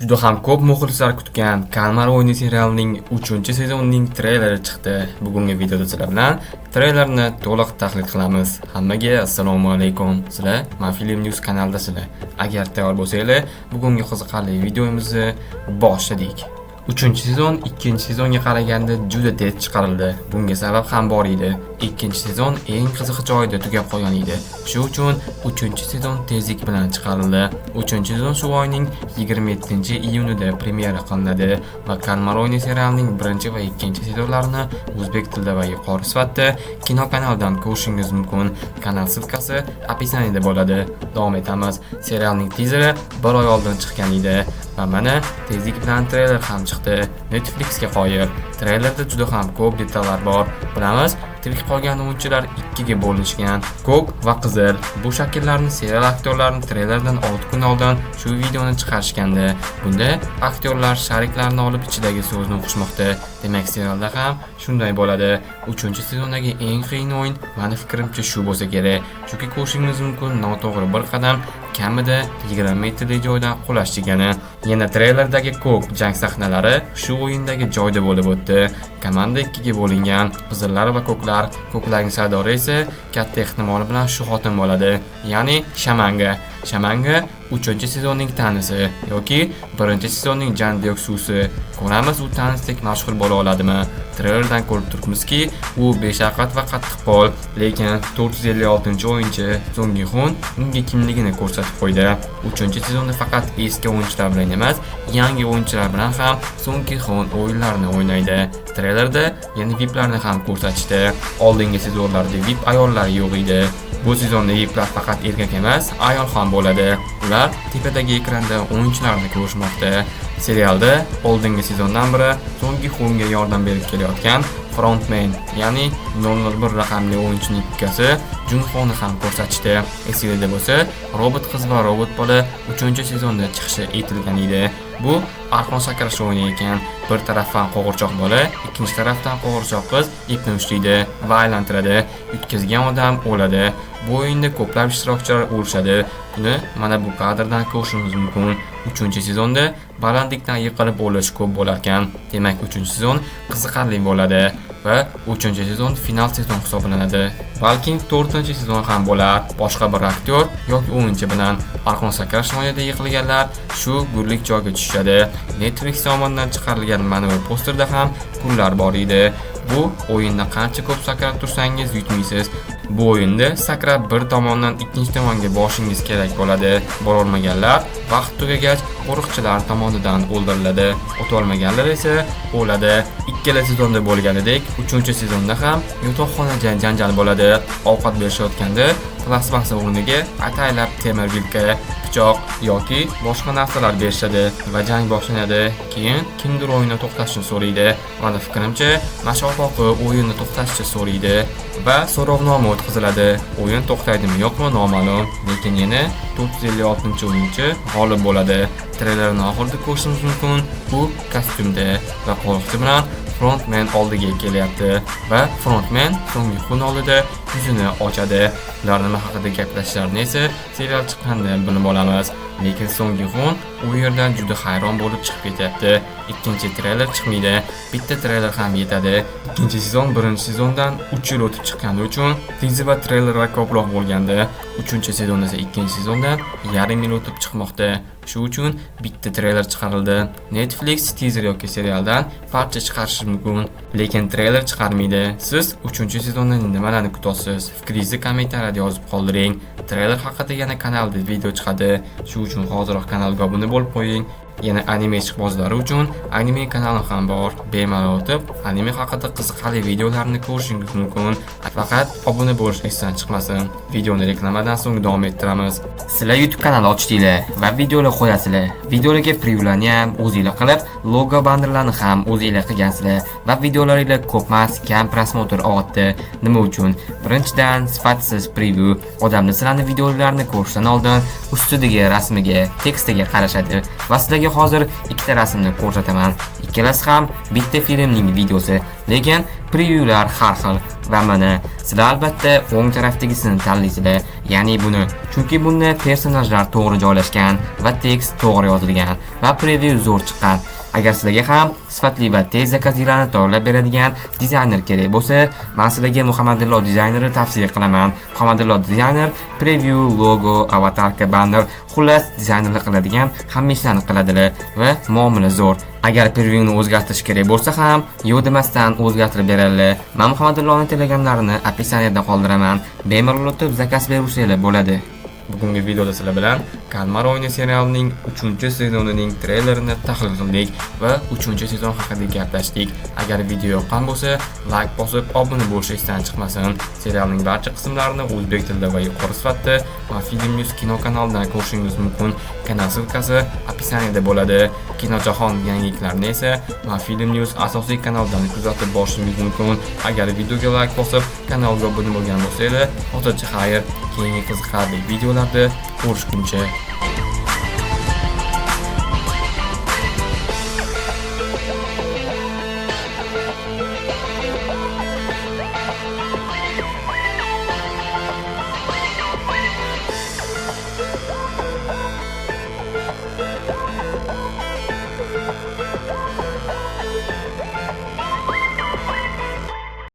Juda ham ko'p muxlislar kutgan Kalmar o'yini serialining 3-sezonining treyleri chiqdi. Bugungi videoda sizlar bilan treylerni to'liq tahlil qilamiz. Hammaga assalomu alaykum. Sizlar Mafilm News kanalidasizlar. Agar tayyor bo'lsanglar, bugungi qiziqarli videomizni boshladik. 3-sezon 2-sezonga qaraganda juda tez chiqarildi. Bunga sabab ham bor edi. 2-sezon eng qiziq joyda tugab qolgan edi. Shu uchun 3-sezon tezlik bilan chiqarildi. 3-sezon shu oyning 27-iyunida premyera qilinadi va Kalmar o'yini serialining 1 va 2-sezonlarini o'zbek tilida va yuqori sifatda kinokanaldan ko'rishingiz mumkin. Kanal silkasi описаниеda bo'ladi. Davom etamiz. Serialning tizeri 1 oy oldin chiqqan edi. Va mana tezlik bilan treyler ham chiqdi. Netflixga qoyil. Treylerda juda ham ko'p detallar bor. Bilamiz, tirik qolgan o'yinchilar ikkiga bo'linishgan. Ko'k va qizil. Bu shakllarni serial aktyorlarini treylerdan 6 kun oldin shu videoni chiqarishgandi. Bunda aktyorlar shariklarni olib ichidagi so'zni o'qishmoqda. Demak, serialda ham shunday bo'ladi. 3-sezondagi eng qiyin o'yin meni fikrimcha shu bo'lsa kerak. Chunki ko'rishingiz mumkin, noto'g'ri bir qadam kamida 20 metrlik joydan qulash degani. Yana treylerdagi ko'p jang sahnalari shu o'yindagi joyda bo'lib o'tdi. Komanda ikkiga bo'lingan. Qizillar va ko'klarning sardori esa katta ehtimol bilan shu xotin bo'ladi. Ya'ni Shamanga. Shamanga 3-sezonning tanisi yoki 1-sezonning Jandiok Susi. Ko'ramiz, u tanisdek mashhur bo'la oladimi? Treylerdan ko'rib turibmizki, u beshafqat va qattiqqo'l, lekin 456-o'yinchi Song Gi-hun unga kimligini ko'rsatib qo'ydi. 3-sezonda faqat eski o'yinchilar bilan emas, yangi o'yinchilar bilan ham Song Gi-hun o'yinlarini o'ynaydi. Treylerda yana VIPlarni ham ko'rsatishdi. Oldingi sezonlarda VIP ayollar yo'q edi. Bu sezonda VIPlar faqat erkak emas, ayol ham bo'ladi. Ular tepadagi ekranda o'yinchilarni ko'rishmoqda. Serialda oldingi sezondan biri Song Gi-hunga yordam berib kelayotgan frontman, ya'ni 001 raqamli o'yinchining ukasi Junhoni ham ko'rsatishdi. Esingizda bo'lsa, robot qiz va robot bola 3-sezonda chiqishi aytilgan edi. Bu arqon sakrash o'yini ekan. Bir tarafdan qo'g'irchoq bola, ikkinchi tarafdan qo'g'irchoq qiz ipni ushlaydi va aylantiradi. Yutkazgan odam o'ladi. Bu o'yinda ko'plab ishtirokchilar o'lishadi. Buni mana bu kadrdan ko'rishingiz mumkin. 3-sezonda balandlikdan yiqilib o'lish ko'p bo'lar ekan. Demak, 3-sezon qiziqarli bo'ladi va 3-sezon final sezon hisoblanadi. Balki 4-sezon ham bo'lar. Boshqa bir aktyor yoki o'yinchi bilan arqon sakrash o'yinida yiqilganlar shu gurlik joyga tushadi. Netflix tomonidan chiqarilgan mana bu posterda ham pullar bor edi. Bu o'yinda qancha ko'p sakrab tursangiz yutmaysiz. Bu o'yinda sakrab bir tomondan ikkinchi tomonga boshingiz kerak bo'ladi. Borolmaganlar vaqt tugagach qo'riqchilar tomonidan o'ldiriladi. O'tolmaganlar esa o'ladi. Ikkala sezonda bo'lganidek 3-sezonda ham yotoqxona janjal bo'ladi. Ovqat berishayotganda plasmassa o'rniga ataylab temir vilka, pichoq yoki boshqa narsalar berishadi va jang boshlanadi. Keyin kimdir o'yinni to'xtatishni so'raydi. Meni fikrimcha, Mashhur o'yinni to'xtatishni so'raydi va so'rovnoma o'tkaziladi. O'yin to'xtaydimi yo'qmi noma'lum, lekin yana 456-o'yinchi g'olib bo'ladi. Treylerni oxirida ko'rishingiz mumkin. U kostyumda va qo'riqchi bilan frontman oldiga kelyapti va frontman Song Gi-hun oldida yuzini ochadi. Ular nima haqida gaplashishlarini esa serial chiqqandan bilib olamiz. Lekin Song Gi-hun u yerdan juda hayron bo'lib chiqib ketyapti. Ikkinchi treyler chiqmaydi. Bitta treyler ham yetadi. Ikkinchi sezon 1-sezondan 3 yil o'tib chiqqani uchun tizer va treylerlar ko'proq bo'lgandi. 3-sezon esa 2-sezondan yarim yil o'tib chiqmoqda. Shu uchun bitta treyler chiqarildi. Netflix tizer yoki serialdan parcha chiqarishi mumkin, lekin treyler chiqarmaydi. Siz 3-sezondan nimalarni kutasiz? Fikringizni kommentariyada yozib qoldiring. Treyler haqida yana kanalda video chiqadi. Shu uchun hoziroq kanalga obuna bo'lib qo'ying. Yana anime ishqibozlari uchun anime kanali ham bor. Bemalol o'tib, anime haqida qiziqarli videolarni ko'rishingiz mumkin. Faqat obuna bo'lish esdan chiqmasin. Videoni reklamadan so'ng davom ettiramiz. Sizlar YouTube kanal ochdinglar va videolar qo'yasizlar. Videolarga previewlarni ham o'zingizlar qilib, logo bannerlarni ham o'zingizlar qilgansizlar va videolaringizlar ko'pmas, kam prosmotr oldi. Nima uchun? Birinchidan, sifatsiz preview. Odamlar sizlarning videolarini ko'rishdan oldin ustidagi rasmiga, tekstiga qarashadi va sizlarga Sizlarga hozir ikkita rasmni ko'rsataman. Ikkalasi ham bitta filmning videosi, lekin prevyular har xil. Va mana sizlar albatta o'ng tarafdagisini tanlaysizlar, ya'ni buni. Chunki bunda personajlar to'g'ri joylashgan va tekst to'g'ri yozilgan va preview zo'r chiqqan. Agar sizlarga ham sifatli va tez zakazlarni tayyorlab beradigan dizayner kerak bo'lsa, men sizlarga Muhammadillo dizaynerini tavsiya qilaman. Muhammadillo dizayner preview, logo, avatarka, banner, xullas dizaynerlik qiladigan hamma ishlarni qiladilar va muomala zo'r. Agar previewni o'zgartirish kerak bo'lsa ham, yo'q demasdan o'zgartirib beradilar. Men Muhammadilloning telegramlarini opisiyaniyada qoldiraman. Bemalol o'tib zakaz bersangiz bo'ladi. Bugungi videoda sizlar bilan Kalmar o'yini serialining 3-sezonining treylerini tahlil qildik va 3-sezon haqida gaplashdik. Agar video yoqqan bo'lsa, like bosib, obuna bo'lish esdan chiqmasin. Serialning barcha qismlarini o'zbek tilida va yuqori sifatda Film News kino kanalidan ko'rishingiz mumkin. Kanal ссылкасы описанияda bo'ladi. Kinojahon yangiliklarini esa Film News asosiy kanalidan kuzatib borishingiz mumkin. Agar videoga like bosib, kanalga obuna bo'lgan bo'lsangiz, hozircha xayr. Keyingi qiziqarli videolarda ko'rishguncha